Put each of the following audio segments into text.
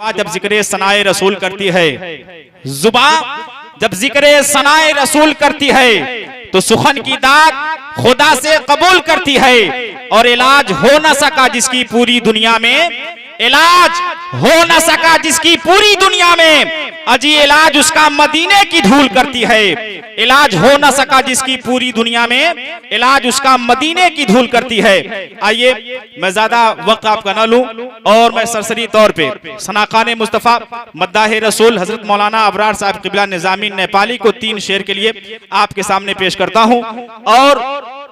जब जिक्र सनाए रसूल करती है, जुबान जब जिक्र सनाए रसूल करती है तो सुखन की दात खुदा से कबूल करती है। और इलाज हो न सका जिसकी पूरी दुनिया में, इलाज हो न सका जिसकी पूरी दुनिया में, अजी इलाज उसका मदीने की धूल करती है। इलाज हो न सका जिसकी पूरी दुनिया में, इलाज उसका मदीने की धूल करती है। आइए मैं ज्यादा वक्त आपका न लूं और मैं सरसरी तौर पे सनाखाने मुस्तफा मद्दाह रसूल हजरत मौलाना अबरार साहब क़िबला निज़ामी नेपाली को 3 शेर के लिए आपके सामने पेश करता हूं और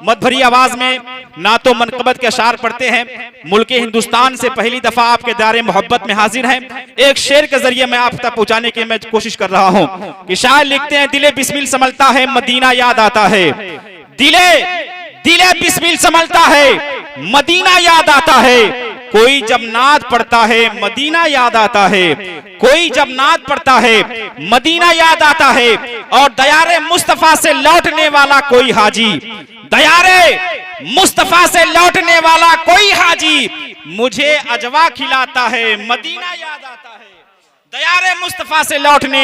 मदभरी आवाज में ना तो मनकबत के अशार पढ़ते हैं। मुल्क हिंदुस्तान से पहली दफा आपके दायरे मोहब्बत में हाजिर हैं। एक शेर के जरिए मैं आप तक पहुंचाने की मैं कोशिश कर रहा हूं कि शायर लिखते हैं, दिले बिस्मिल संभलता है मदीना याद आता है, दिले बिस्मिल संभलता है मदीना याद आता है। कोई जब नात पढ़ता है मदीना याद आता है, कोई जब नात पढ़ता है मदीना याद आता है। और दयारे मुस्तफा से लौटने वाला कोई हाजी, दयारे मुस्तफा से लौटने वाला कोई हाजी मुझे अजवा खिलाता है मदीना याद आता है। दयारे मुस्तफा से लौटने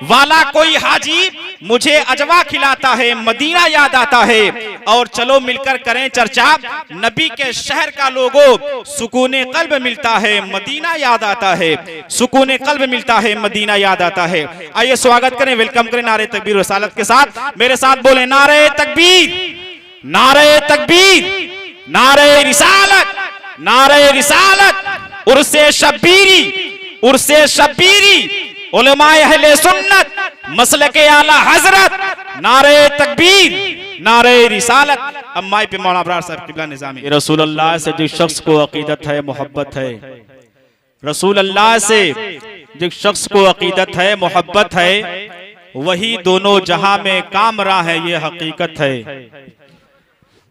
वाला कोई हाजी मुझे अजवा खिलाता है मदीना याद आता है। और चलो मिलकर करें चर्चा नबी के शहर का लोगो, सुकूने कल्ब मिलता है मदीना याद आता है, सुकूने कल्ब मिलता है मदीना याद आता है। आइए स्वागत करें, वेलकम करें नारे तकबीर रसालत के साथ। मेरे साथ बोले नारे तकबीर, नारे तकबीर, नारे रिसालत, नारे रिसालत। उर्से शब्बीरी, उर्से शब्बीरी, उलमाए अहले सुन्नत, मसलके आला हजरत, नारे तकबीर, नारे रिसालत। अम्माई पे मौलाना अबरार साहब क़िबला निज़ामी। रसूल अल्लाह से जिस शख्स को अकीदत है मोहब्बत है, रसूल अल्लाह से जिस शख्स को अकीदत है मोहब्बत है, वही दोनों जहां में कामरा है, ये हकीकत है।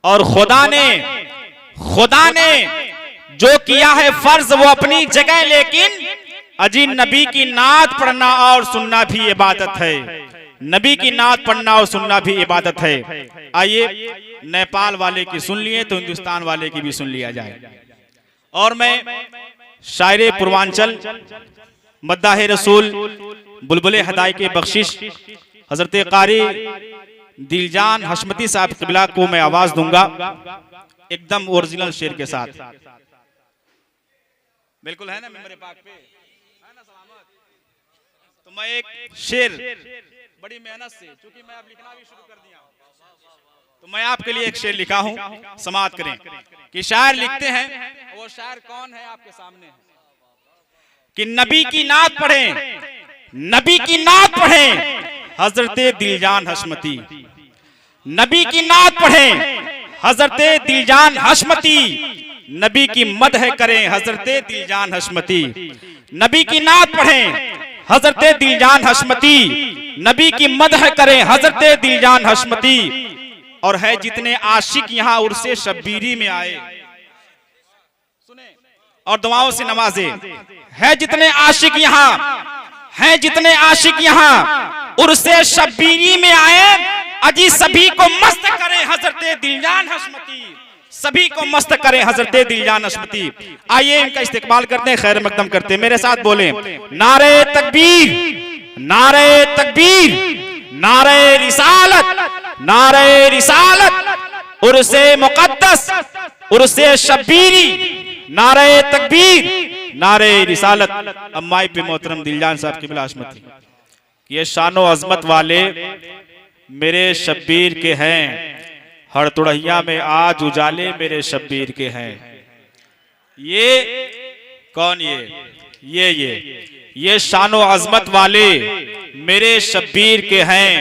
और खुदा ने जो किया है फर्ज वो अपनी जगह, लेकिन अजी नबी की नात पढ़ना और सुनना भी इबादत है, नबी की नात पढ़ना और सुनना भी इबादत है। आइए नेपाल वाले की सुन लिए तो हिंदुस्तान वाले की भी सुन लिया जाए। और मैं शायरे पूर्वांचल मद्दाह रसूल बुलबुले हदाई के बख्शिश हजरत कारी दिलजान हशमती साहब क़िबला को मैं आवाज दूंगा एकदम ओरिजिनल शेर के साथ। बिल्कुल है ना मेरे पाक पे, है ना सलामत। तो मैं एक शेर बड़ी मेहनत से, क्योंकि मैं अब लिखना भी शुरू कर दिया, तो मैं आपके लिए एक शेर लिखा हूं, समाअत करें कि शायर लिखते हैं। वो शायर कौन है आपके सामने, कि नबी की नात पढ़ें, नबी की नात पढ़ें हजरत दिलजान हशमती, नबी की नात पढ़ें हजरत दिलजान हशमती, नबी की मदह करें हजरत दिलजान हशमती, नबी की नात पढ़ें हजरत दिलजान हशमती, नबी की मदह करें हजरत दिलजान हशमती। और है जितने आशिक यहाँ उर्से शब्बीरी में आए, सुने और दुआओं से नवाजे, है जितने आशिक यहाँ, है जितने आशिक यहाँ उर्से शब्बीरी में आए, अजी सभी को मस्त करें हजरत दिलजान हशमती, सभी को मस्त करें हजरत दिलजान हशमती। आइए इनका इस्तेकबाल करते हैं, खैर मकदम करते हैं। मेरे साथ बोले नारे तकबीर, नारे तकबीर, नारे रिसालत, नारे रिसालत। उर्से मुकद्दस, उर्से शब्बीरी, नारे तकबीर, नारे रिसालत। अम्माई पे मोहतरम दिलजान साहब क़िबला हशमती, ये शानो अजमत वाले मेरे शब्बीर के हैं, हर तुड़हिया में आज उजाले मेरे शब्बीर के हैं। ये कौन, ये शानो अजमत वाले मेरे शब्बीर के हैं,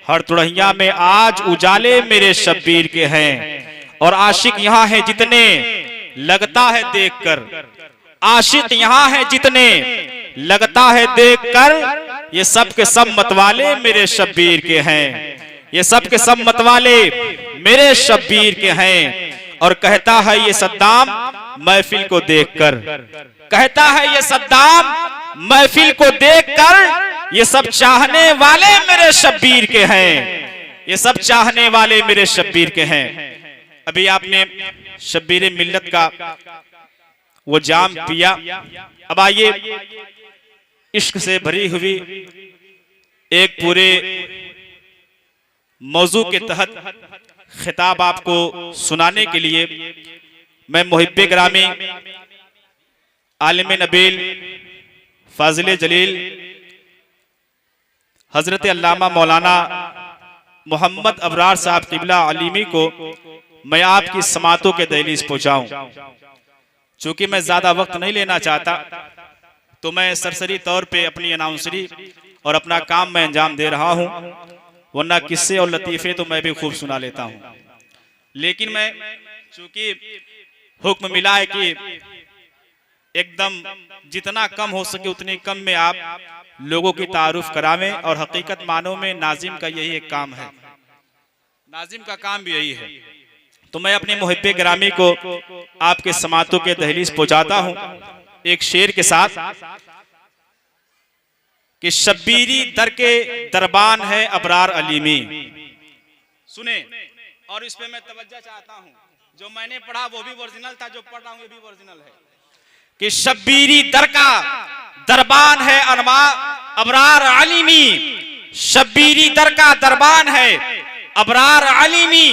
हर तुड़हिया में आज उजाले मेरे शब्बीर के हैं। और आशिक यहाँ है जितने, लगता है देखकर, आशिक यहाँ है जितने, लगता है देखकर, ये सब के सब मतवाले मेरे शब्बीर के हैं, ये सब के सब मतवाले मेरे शब्बीर के हैं। और कहता है ये सद्दाम महफिल को देखकर, कहता है ये सद्दाम महफिल को देखकर, ये सब चाहने वाले मेरे शब्बीर के हैं, ये सब चाहने वाले मेरे शब्बीर के हैं। अभी आपने शब्बीर मिल्लत का वो जाम पिया। अब आइए इश्क से भरी हुई एक पूरे मौजू के तहत खिताब आपको सुनाने के लिए मैं मुहिब्बे ग्रामी आलिम नबील फाजिल जलील हजरत अल्लामा मौलाना मोहम्मद अबरार साहब किबला अलीमी को मैं आपकी समातों के दहलीज पहुंचाऊं। चूंकि मैं ज्यादा वक्त नहीं लेना चाहता तो मैं सरसरी तौर पे अपनी अनाउंसरी और अपना काम मैं अंजाम दे रहा हूं, वरना किस्से और लतीफे तो मैं भी खूब सुना लेता हूं। लेकिन मैं चूंकि हुक्म मिला है कि एकदम जितना कम हो सके उतने कम में आप लोगों की तारुफ करावें, और हकीकत मानो में नाजिम का यही एक काम है, नाजिम का काम भी यही है। तो मैं अपने मुहिब्बे ग्रामी को आपके समातों के दहलीज पहुंचाता हूं एक शेर के साथ कि शब्बीरी दर के दरबान है अबरार अलीमी। सुने, और इस पे मैं तवज्जो चाहता हूं, जो मैंने पढ़ा वो भी ओरिजिनल था, जो पढ़ रहा हूं ये भी ओरिजिनल है कि शब्बीरी दर का दरबान है अबरार अलीमी। शब्बीरी दर का दरबान है अबरार अलीमी,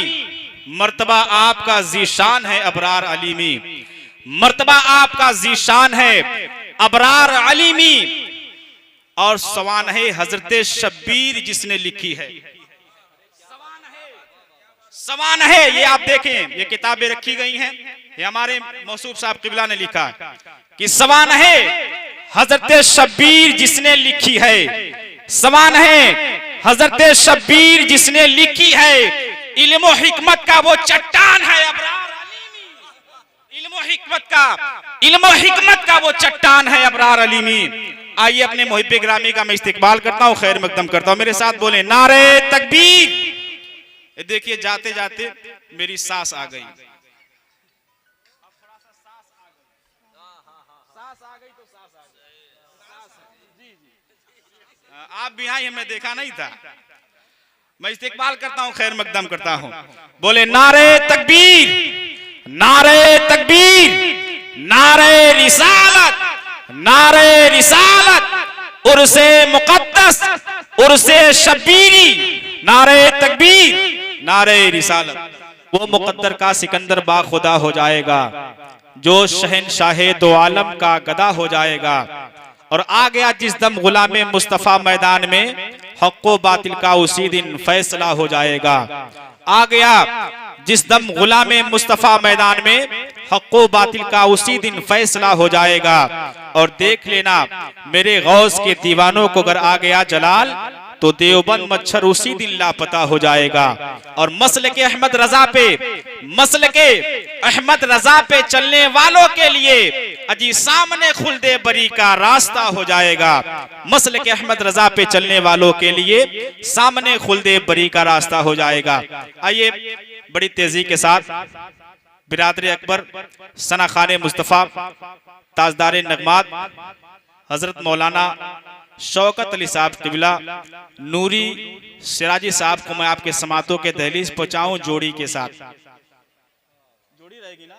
मर्तबा आपका जीशान है अबरार अलीमी, मर्तबा आपका जीशान है अबरार अलीमी। और सवान है हजरत शब्बीर जिसने लिखी है, सवान है। ये आप देखें, ये किताबें रखी गई हैं, ये हमारे मौसूफ साहब किबला ने लिखा कि सवान है हजरत शब्बीर जिसने लिखी है, सवान है हजरत शब्बीर जिसने लिखी है। इल्म हिकमत का वो चट्टान है अबरार अलीमी, इल्म हिकमत का वो चट्टान है अबरार अलीमी। आइए अपने मुहिब्बे ग्रामी का मैं इस्तिकबाल करता हूँ, खैर मकदम करता हूँ। मेरे साथ बोले नारे तकबीर। देखिए जाते जाते मेरी सांस आ गई, आप भी आई, हमने देखा नहीं था। मैं इस्तिकबाल करता हूं, खैर मकदम करता हूं। बोले नारे तकबीर, नारे तकबीर, नारे रिसालत, नारे रिसालत, उर्से मुकद्दस, उर्से शब्बीरी, नारे तकबीर, नारे रिसालत। वो मुकद्दर का सिकंदर बाखुदा हो जाएगा, जो शहनशाहे दो आलम का गदा हो जाएगा। और आ गया जिस दम गुलामे मुस्तफा मैदान में, हक़्क़ो बातिल का उसी दिन फैसला हो जाएगा। आ गया जिस दम गुलामे मुस्तफा मैदान में, हक़्क़ो बातिल का उसी दिन फैसला हो जाएगा। और देख लेना मेरे गौस के दीवानों को अगर आ गया जलाल, तो देवबंद मच्छर उसी दिन लापता हो जाएगा। और मसल के अहमद रजा पे, मसल के अहमद रजा पे चलने वालों के लिए अजी सामने खुल्दे बरी का रास्ता हो जाएगा। मसल के अहमद रजा पे चलने वालों के लिए सामने खुल्दे बरी का रास्ता हो जाएगा। आइए बड़ी तेजी के साथ बिरादर अकबर सना खाने मुस्तफा ताजदार नगमात हजरत मौलाना शौकत अली साहब किबला नूरी सिराजी साहब को मैं आपके समातों के दहलीज पहुंचाऊं जोड़ी के साथ। जोड़ी रहेगी ना,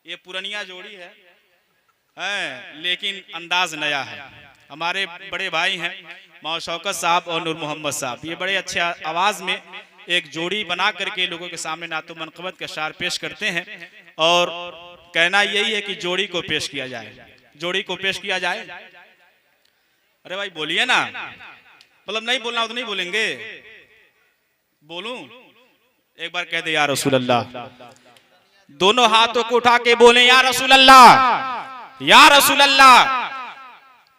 ये पुरानिया जोड़ी है, लेकिन अंदाज नया है। हमारे बड़े भाई हैं मौ शौकत साहब और नूर मोहम्मद साहब, ये बड़े अच्छे आवाज में एक जोड़ी बना करके लोगों के सामने नातो मनक़बत का शार पेश करते हैं। और कहना यही है कि जोड़ी को पेश किया जाए, जोड़ी को पेश किया जाए। अरे भाई बोलिए ना, मतलब नहीं बोलना हो तो नहीं बोलेंगे, बोलूं? एक बार कह दे या रसूल अल्लाह, दोनों हाथों को उठा के बोले या रसूल अल्लाह, या रसूल अल्लाह।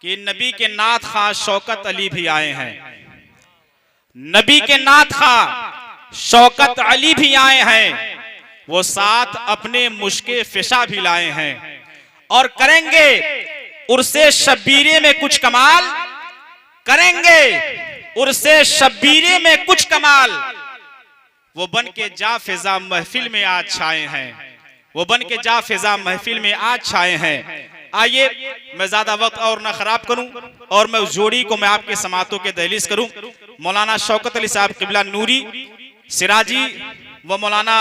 कि नबी के नाथ खां शौकत अली भी आए हैं, नबी के नाथ खां शौकत अली भी आए हैं, वो साथ अपने मुश्के फिशा भी लाए हैं। और करेंगे उर्से शब्बीरे में कुछ कमाल, करेंगे उर्से शब्बीरे में कुछ कमाल। वो बन के जा फिजा महफिल में आज छाए हैं, वो बन के जा फिजा महफिल में आज छाए हैं। आइए मैं ज्यादा वक्त और ना खराब करूं और मैं उस जोड़ी को मैं आपके समातों के दहलीज करूं। मौलाना शौकत अली साहब किबला नूरी सिराजी व मौलाना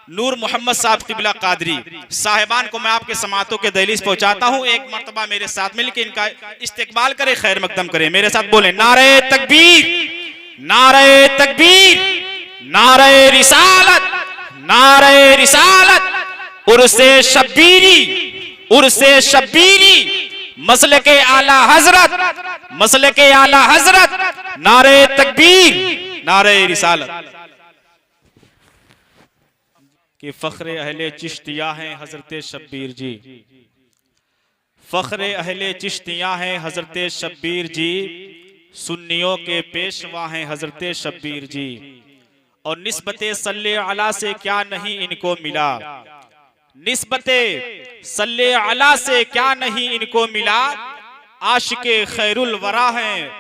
नूर मोहम्मद साहब क़िबला कादरी साहिबान को मैं आपके समातों के दहलीज पहुंचाता हूं। एक मर्तबा मेरे साथ मिलकर इनका इस्तेकबाल करें, खैर मकदम करें। मेरे साथ बोले नारे तकबीर, नारे तकबीर, नारे रिसालत, नारे रिसालत। उर्से शब्बीरी, उर्से शब्बीरी, मसले के आला हजरत, मसले के आला हजरत। नारे तकबीर, नारे रिसालत। कि फख्रे अहले चिश्तिया हैं हजरत शब्बीर जी, फख्रे अहले चिश्तिया हैं हजरत शब्बीर जी, सुन्नियों के पेशवा हैं हजरत शब्बीर जी। और निस्बते सल्ले अला से क्या नहीं इनको मिला, निस्बते सल्ले अला से क्या नहीं इनको मिला। आशिके खैरुल वरा हैं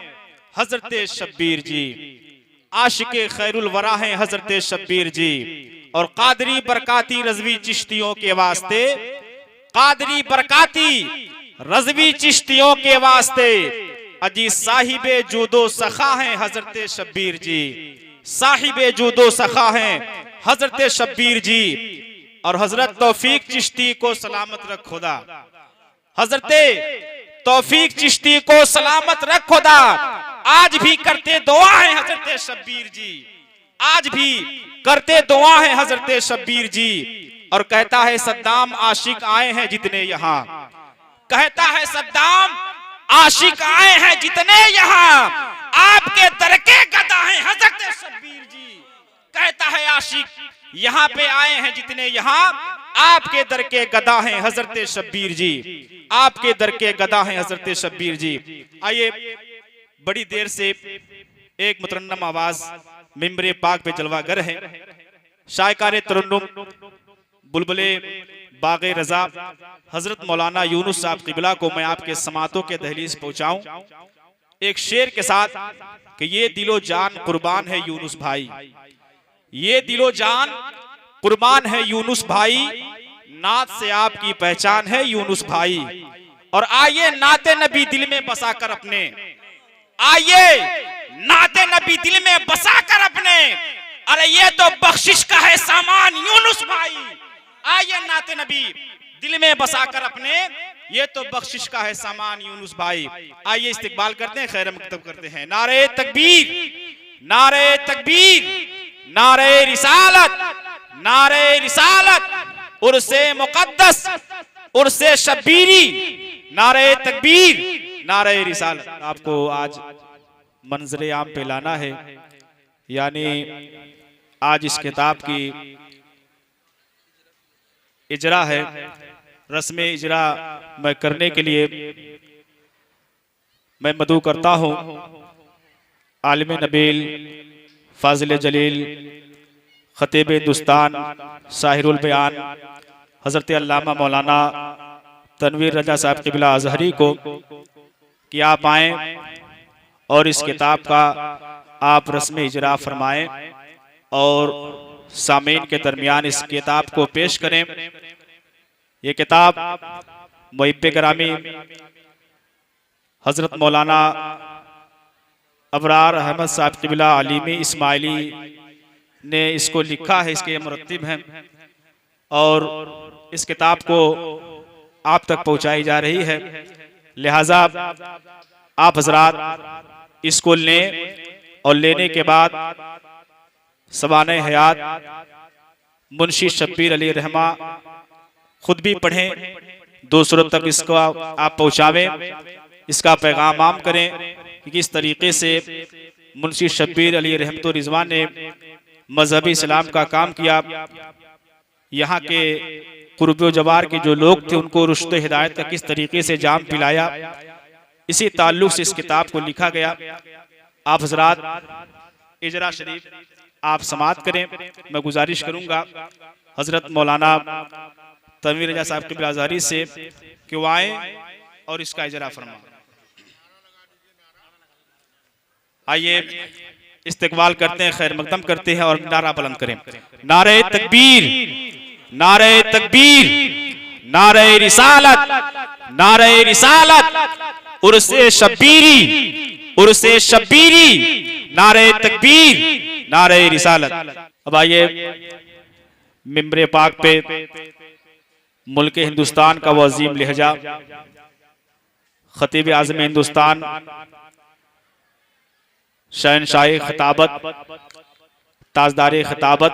हजरत शब्बीर जी, आशिके खैरुल वरा हैं हजरत शब्बीर जी। और कादरी बरकाती रज़वी चिश्तियों के वास्ते, कादरी बरकाती रज़वी चिश्तियों के वास्ते अजी साहिबे जूदो सखा हैं हजरत शब्बीर जी, साहिबे जूदो सखा हैं हजरत शब्बीर जी। और हजरत तौफीक चिश्ती को सलामत रख खुदा, हजरत तौफीक चिश्ती को सलामत रख खुदा। आज भी करते दुआ है हजरत शब्बीर जी, आज भी करते दुआ है हजरत शब्बीर जी। और कहता है सद्दाम आशिक आए हैं जितने यहाँ, कहता है सद्दाम आशिक आए हैं जितने यहाँ, आपके दर के गदा हैं हजरत शब्बीर जी। कहता है आशिक यहाँ पे आए हैं जितने यहाँ, आपके दर के गदा हैं हजरत शब्बीर जी, आपके दर के गदा हैं हजरत शब्बीर जी। आइए, बड़ी देर से एक मुतरन्नम आवाज मिंबरे पाक पे जलवागर है। शायकारे तरन्नुम बुलबुले बागे रजा हजरत मौलाना यूनुस साहब क़िबला को मैं आपके समातों के दहलीज पहुंचाऊं एक शेर के साथ कि ये दिलो जान कुर्बान है यूनुस भाई, ये दिलो जान कुर्बान है यूनुस भाई, नात से आपकी पहचान है यूनुस भाई। और आइए नाते नबी दिल में बसा कर अपने, आइए नाते नबी दिल में बसा कर अपने, अरे ये तो बख्शिश का है सामान यूनुस भाई। आइए नाते नबी दिल में बसा कर अपने, ये तो बख्शिश का है सामान यूनुस भाई। आइए इस्तिकबाल करते हैं, खैर मकतब करते हैं। नारे तकबीर, नारे तकबीर, नारे रिसालत, नारे रिसालत। उर्से मुकद्दस, उर्से शब्बीरी, नारे तकबीर, नारे रिसालत। आपको आज मंजरे आम पे लाना है, यानी आज इस किताब की इजरा है। रस्म इजरा मैं करने के लिए मैं मदू करता हूँ आलिम नबील, फाजिल जलील, खतीब हिंदुस्तान, साहिरुल बयान हजरत अल्लामा मौलाना तनवीर रजा साहब क़िबला अज़हरी को कि आप आएँ और इस किताब का आप रस्म इजरा फरमाएं और सामीन के दरमियान इस किताब को पेश करें। ये किताब मुहिब्बे ग्रामी हजरत मौलाना अबरार अहमद साहब क़िबला अलीमी इस्माइली ने इसको लिखा है, इसके मुरत्तिब हैं और इस किताब को आप तक पहुंचाई जा रही है। लिहाजा आप हजरात इसको लें और लेने के बाद सवाने हयात मुंशी शब्बीर अली रहमा खुद भी पढ़ें, दूसरों तक इसको आप पहुंचावें, इसका पैगाम आम करें कि किस तरीके से मुंशी शब्बीर अली रहमतो रिजवान ने मजहबी इस्लाम का काम किया। यहाँ के कुर्ब जवार के जो लोग थे उनको रुश्त हिदायत का किस तरीके से जाम पिलाया, इसी ताल्लुक से इस किताब को लिखा गया। आप हजरात इजरा शरीफ आप समात करें। मैं गुजारिश करूंगा हजरत मौलाना तनवीर रजा साहब क़िबला अज़हरी से कि वो आए और इसका इजरा फरमाएं। आइए इस्तिकबाल करते हैं, खैर मकदम करते हैं और नारा बुलंद करें। नारे तकबीर, नारे तकबीर, नारे रिसालत, नारे रिसालत। उर्से शब्बीरी, उर्से शब्बीरी, नारे तकबीर, नारे रिसालत। अब आइए मिंबर पाक पे मुल्क हिंदुस्तान का वो अजीम लहजा खतीब आज़म हिंदुस्तान शहनशाही खिताबत ताजदार खिताबत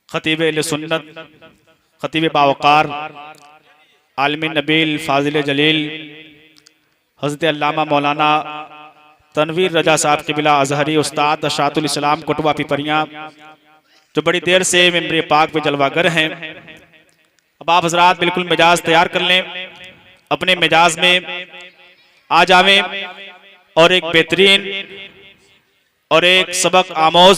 खतीब अहले सुन्नत खतीब बावकार आलमी नबील फाजिल जलील हज़रत अल्लामा मौलाना तनवीर रजा साहब क़िबला अजहरी उस्ताद अशातुल इस्लाम कोटवा पिपरिया जो बड़ी देर से मिंबर पाक पे जलवागर हैं। अब आप हजरात बिल्कुल मिजाज तैयार कर लें, अपने मिजाज में आ जावें और एक बेहतरीन और एक सबक आमोज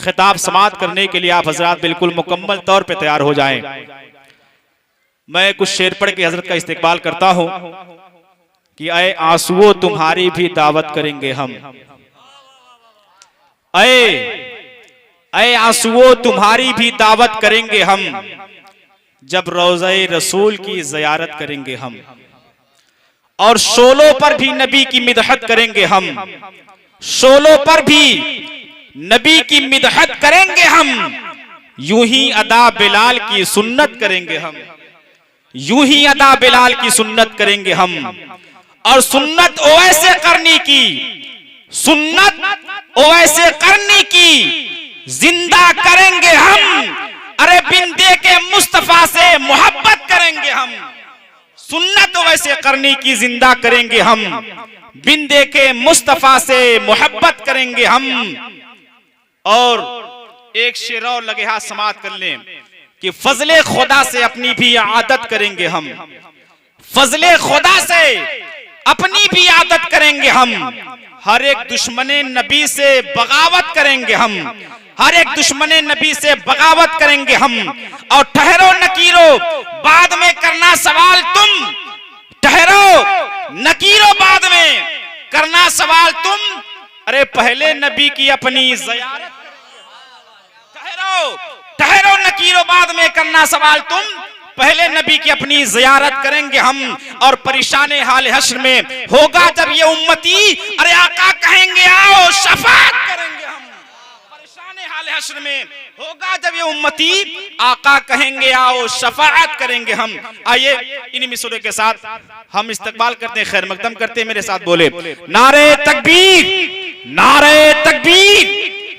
खिताब समात करने के लिए आप हजरात बिल्कुल मुकम्मल तौर पे तैयार हो जाएं। मैं कुछ शेर पढ़ के हजरत का इस्तेकबाल करता हूं कि अय आंसुओं तुम्हारी भी दावत करेंगे हम, अय आंसुओं तुम्हारी भी दावत करेंगे हम, जब रोज़े रसूल की ज़ियारत करेंगे हम, और शोलों पर भी नबी की मिदहत करेंगे हम, शोलों पर भी नबी की मिदहत करेंगे हम, यूं ही अदा बिलाल की सुन्नत करेंगे हम, यूं ही अदा बिलाल की सुन्नत करेंगे हम, और सुन्नत ओवैसे करनी की, सुन्नत ओवैसे करनी की जिंदा करेंगे हम, अरे बिंदे के मुस्तफा से मोहब्बत करेंगे हम, सुन्नत ओवैसे करनी की जिंदा करेंगे हम, बिंदे के मुस्तफा से मोहब्बत करेंगे हम। और एक शेर और लगे हाथ समात कर लें कि फजले खुदा से अपनी भी आदत करेंगे हम, फजले खुदा से अपनी भी आदत करेंगे हम, हर एक दुश्मने नबी से बगावत करेंगे हम, हर एक दुश्मने नबी से बगावत करेंगे हम। और ठहरो नकीरो बाद में करना सवाल तुम, ठहरो नकीरो बाद में करना सवाल तुम, अरे पहले नबी की अपनी ज़ियारत, ठहरो ठहरो नकीरो बाद में करना सवाल तुम, पहले नबी की अपनी ज़ियारत करेंगे हम। और परेशान हाल हश्र में होगा जब ये उम्मती, अरे आका कहेंगे आओ शफाअत करेंगे हम, परेशान हाल हश्र में होगा जब ये उम्मती, आका कहेंगे आओ शफाअत करेंगे हम। आइए इन्हीं मिसरों के साथ हम इस्तकबाल करते हैं, खैर मकदम करते हैं, मेरे साथ बोले नारे तकबीर, नारे तकबीर,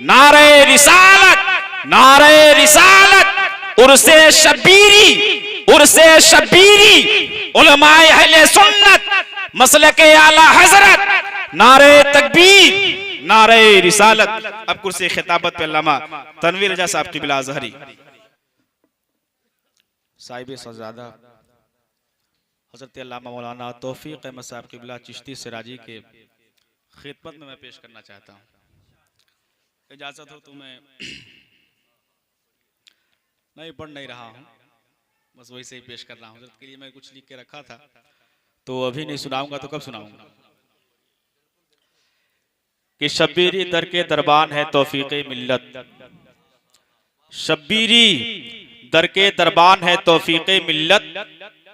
नारे रिसालत, नारे रिसालत, उर्से शब्बीरी, उर्से शब्बीरी, उलमाए अहले सुन्नत, मसलके आला हजरत, नारे तकबीर, नारे रिसालत। अब कुर्सी खिताबत पे अल्लामा तनवीर रजा साहब क़िबला अज़हरी साहिब सज़ादा हज़रत अल्लामा मौलाना तौफीक अहमद साहब क़िबला चिश्ती सिराजी के खिदमत में मैं पेश करना चाहता हूँ। इजाज़त हो तो मैं नहीं पढ़ नहीं रहा हूँ, बस वही से ही पेश कर रहा हूँ। हज़रत के लिए मैं कुछ लिख के रखा था, तो अभी नहीं सुनाऊंगा तो कब सुनाऊंगा। कि शब्बीरी दर के दरबान है तौफीक़े मिल्लत, शब्बीरी दर के दरबान है तौफीक़े मिल्लत,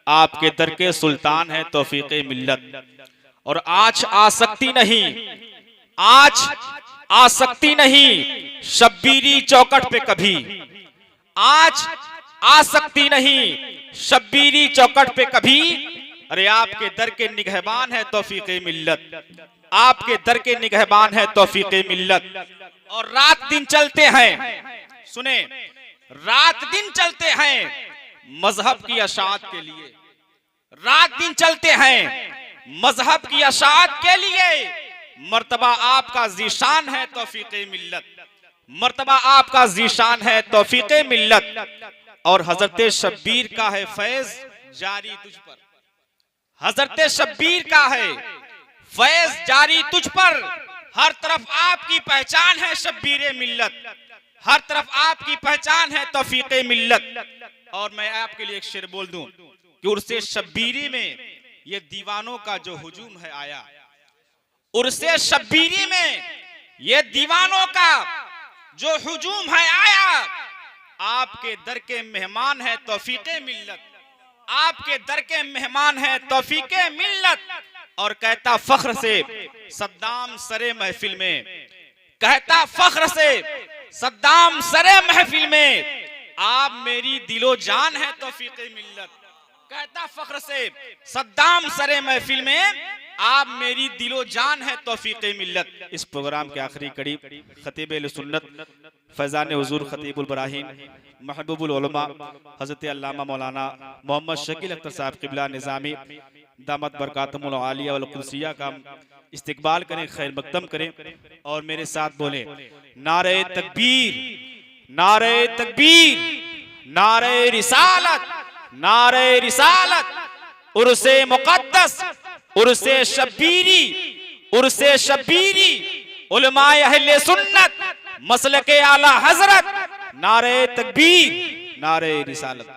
आपके दर के सुल्तान है तौफीक़े मिल्लत। और आज आ सकती नहीं, आज आ सकती नहीं शब्बीरी चौखट पे कभी, आज आ सकती नहीं शब्बीरी चौखट पे कभी, अरे आपके दर के निगहबान है तौफीक़े मिल्लत, आपके दर के निगहबान है तौफीक़े मिल्लत। और रात दिन चलते हैं, सुने, रात दिन चलते हैं मजहब की अशात के लिए, रात दिन चलते हैं मजहब की अशात के लिए, मर्तबा आपका ज़ीशान है तौफीक़े मिल्लत, मर्तबा आपका ज़ीशान है तौफीक़े मिल्लत। और हजरत शब्बीर का है फैज जारी तुझ पर, हजरत शब्बीर का है फैज जारी तुझ पर, हर तरफ आपकी पहचान है शब्बीर मिल्लत, हर तरफ आपकी पहचान है तौफीक़े मिल्लत। और मैं आपके लिए एक शेर बोल दूं कि उर्से शब्बीरी में ये दीवानों का जो हुजूम है आया, उर्से शब्बीरी में ये दीवानों का जो हुजूम है आया, आपके दर के मेहमान है तौफीक़े मिल्लत, आपके दर के मेहमान है तौफीक़े मिल्लत। और कहता फख्र से सद्दाम सरे महफिल में, कहता फख्र से सद्दाम सरे महफिल में, आप मेरी दिलो जान है तौफीक मिल्लत। कहता फख्र से सद्दाम सरे महफिल में, आप मेरी दिलो जान है तौफीक मिल्लत। इस प्रोग्राम के आखिरी कड़ी खतीब अहले सुन्नत फैजान हुजूर खतीबुल बराहीन महबूबुल उलमा हज़रत अल्लामा मौलाना मोहम्मद शकील अख्तर साहब क़िबला निज़ामी दामत बरकातुहुल आलिया वल कुदसिया का इस्तकबाल करें, खैर मकदम करें और मेरे साथ बोले नारे तकबीर, नारे तकबीर, नारे रिसालत, नारे रिसालत, उर्से मुक़द्दस, उर्से शब्बीरी, उर्से शब्बीरी, उलमाए अहले सुन्नत, मसलके आला हजरत, नारे तकबीर, नारे रिसालत।